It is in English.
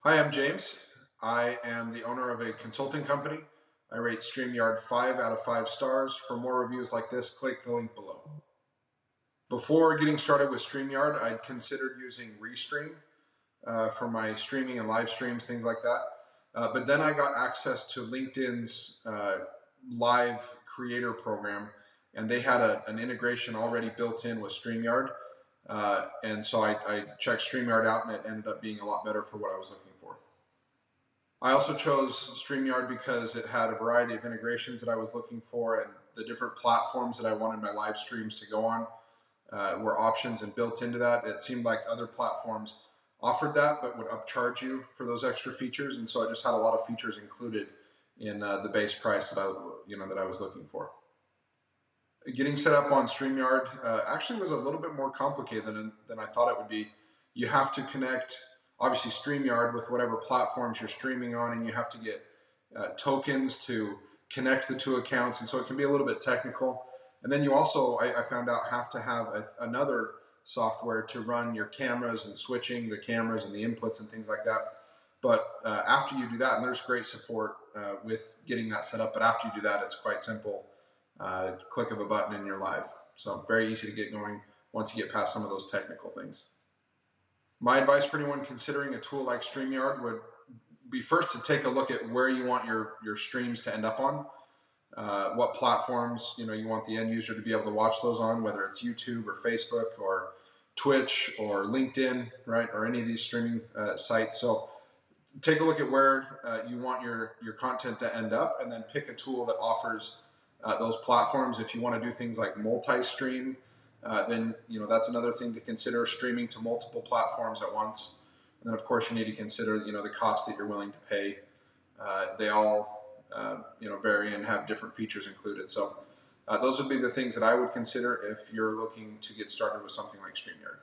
Hi, I'm James. I am the owner of a consulting company. I rate Streamyard 5 out of 5 stars. For more reviews like this, click the link below. Before getting started with Streamyard, I'd considered using Restream for my streaming and live streams, things like that. But then I got access to LinkedIn's live creator program, and they had an integration already built in with Streamyard. And so I checked Streamyard out, and it ended up being a lot better for what I was looking for. I also chose StreamYard because it had a variety of integrations that I was looking for, and the different platforms that I wanted my live streams to go on were options and built into that. It seemed like other platforms offered that, but would upcharge you for those extra features, and so I just had a lot of features included in the base price that I was looking for. Getting set up on StreamYard actually was a little bit more complicated than I thought it would be. You have to connect, obviously, StreamYard with whatever platforms you're streaming on, and you have to get tokens to connect the two accounts, and so it can be a little bit technical. And then you also, I found out, have to have another software to run your cameras and switching the cameras and the inputs and things like that. But after you do that, and there's great support with getting that set up, but after you do that, it's quite simple. Click of a button and you're live. So very easy to get going once you get past some of those technical things. My advice for anyone considering a tool like StreamYard would be first to take a look at where you want your streams to end up on. What platforms you want the end user to be able to watch those on, whether it's YouTube or Facebook or Twitch or LinkedIn, right, or any of these streaming sites. So take a look at where you want your content to end up, and then pick a tool that offers those platforms. If you want to do things like multi-stream, then that's another thing to consider, streaming to multiple platforms at once. And then of course you need to consider the cost that you're willing to pay. They all vary and have different features included. So those would be the things that I would consider if you're looking to get started with something like StreamYard.